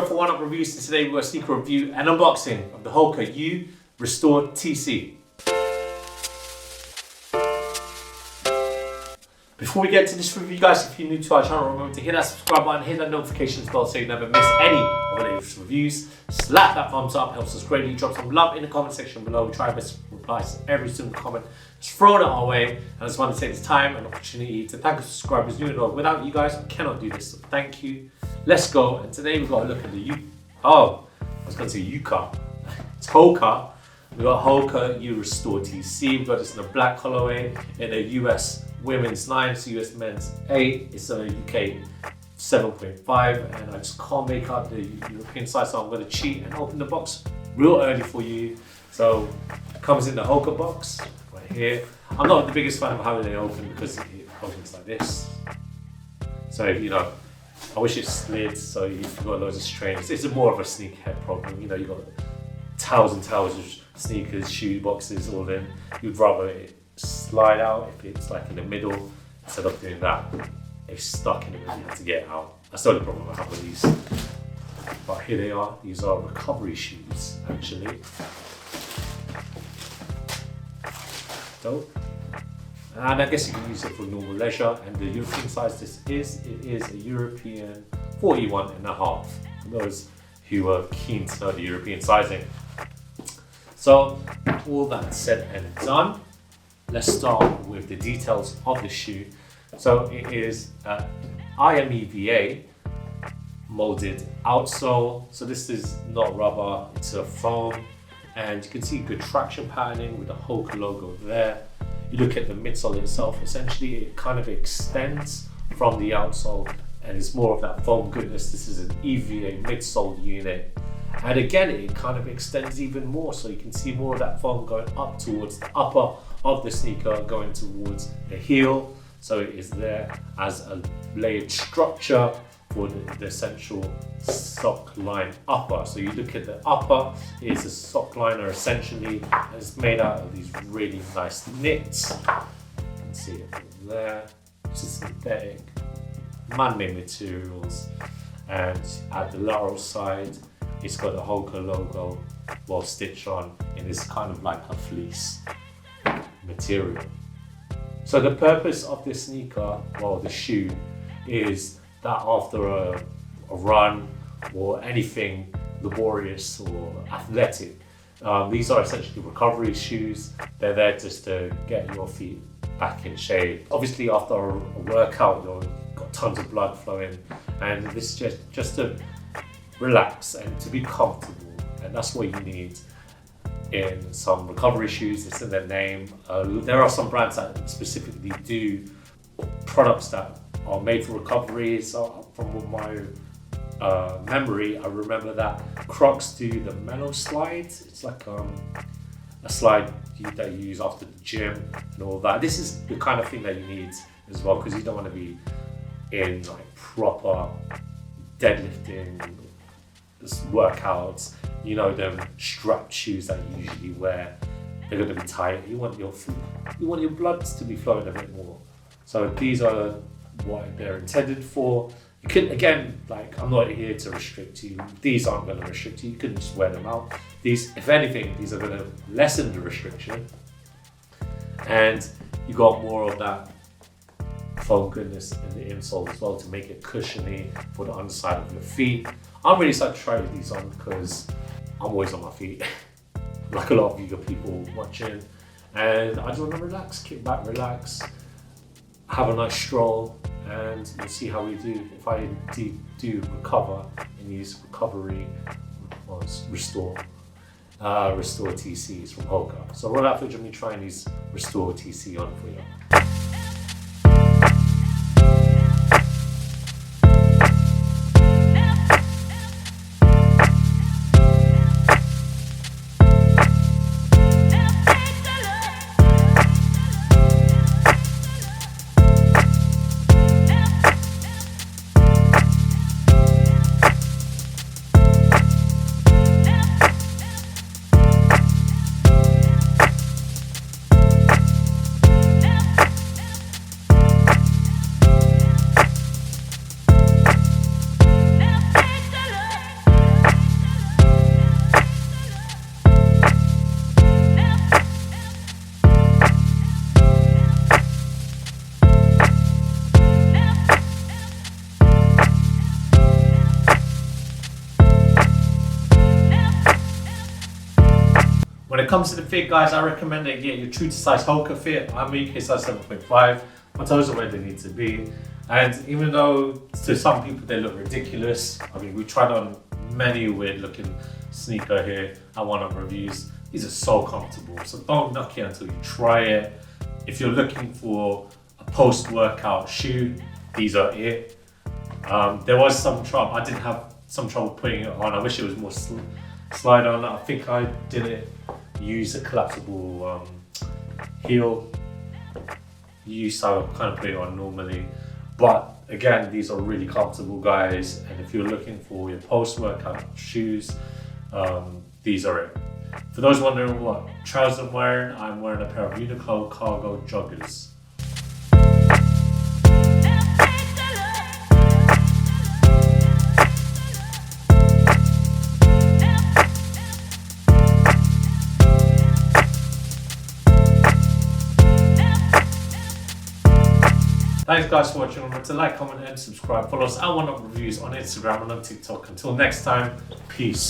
Gerald for Oneupreviewz, and today we've got a sneaker review and unboxing of the HOKA RESTORE TC. Before we get to this review, guys, if you're new to our channel, remember to hit that subscribe button, hit that notifications bell so you never miss any of the latest reviews. Slap that thumbs up, helps us greatly. Drop some love in the comment section below. We try our best to reply to every single comment. Just throw it our way. And I just want to take this time and opportunity to thank our subscribers, new and old. Without you guys, we cannot do this, so thank you. Let's go. And today we've got a look at the HOKA. It's HOKA. We've got HOKA RESTORE TC. We've got this in a black colorway in a US women's 9, it's US men's 8. It's a UK 7.5, and I just can't make out the European size, so I'm going to cheat and open the box real early for you. So it comes in the HOKA box right here. I'm not the biggest fan of having it open because it opens like this. So I wish it slid so you've got loads of strains. It's more of a sneakerhead problem. You've got towels and towels of sneakers, shoe boxes all in. You'd rather it slide out if it's like in the middle instead of doing that. It's stuck in the middle, you have to get it out. That's the only problem I have with these. But here they are. These are recovery shoes actually. Dope. And I guess you can use it for normal leisure. And the European size it is a European 41.5. For those who are keen to know the European sizing. So all that said and done, let's start with the details of the shoe. So it is IMEVA molded outsole. So this is not rubber, it's a foam. And you can see good traction patterning with the HOKA logo there. You look at the midsole itself, essentially it kind of extends from the outsole and it's more of that foam goodness. This is an EVA midsole unit. And again, it kind of extends even more. So you can see more of that foam going up towards the upper of the sneaker, going towards the heel. So it is there as a layered structure for the essential sock line upper. So you look at the upper, it's a sock liner essentially, and it's made out of these really nice knits. You can see it from there. It's a synthetic, man-made materials. And at the lateral side, it's got the HOKA logo well stitched on in this kind of like a fleece material. So the purpose of this sneaker, well the shoe, is that after a run or anything laborious or athletic, these are essentially recovery shoes. They're there just to get your feet back in shape. Obviously after a workout, you've got tons of blood flowing, and this is just to relax and to be comfortable, and that's what you need in some recovery shoes. It's in their name. There are some brands that specifically do products that are made for recovery. So from my memory, I remember that Crocs do the Mellow Slide. It's like a slide that you use after the gym and all that. This is the kind of thing that you need as well, because you don't want to be in like proper deadlifting workouts, them strapped shoes that you usually wear. They're going to be tight. You want your blood to be flowing a bit more. So these are what they're intended for. You can, again, I'm not here to restrict you. These aren't going to restrict you. You can just wear them out. These, if anything, these are going to lessen the restriction. And you got more of that foam goodness in the insole as well to make it cushiony for the underside of your feet. I'm really excited to try these on because I'm always on my feet, like a lot of you people watching, and I just want to relax, kick back, relax, have a nice stroll, and we'll see how we do if I do recover in these recovery restore TCs from HOKA. So without further ado, me trying these RESTORE TC on for you. When it comes to the fit, guys, I recommend that you get your true to size HOKA fit. I'm UK size 7.5. My toes are where they need to be. And even though to some people they look ridiculous, I mean, we tried on many weird looking sneaker here at Oneupreviewz. These are so comfortable, so don't knock it until you try it. If you're looking for a post-workout shoe, these are it. There was some trouble, I did have some trouble putting it on. I wish it was more slide on. I think I didn't use a collapsible heel. So I kind of put it on normally. But again, these are really comfortable, guys. And if you're looking for your post-workout shoes, these are it. For those wondering what trousers I'm wearing a pair of Uniqlo cargo joggers. Thanks guys for watching. Remember to like, comment and subscribe. Follow us at Oneupreviewz on Instagram and on TikTok. Until next time, peace.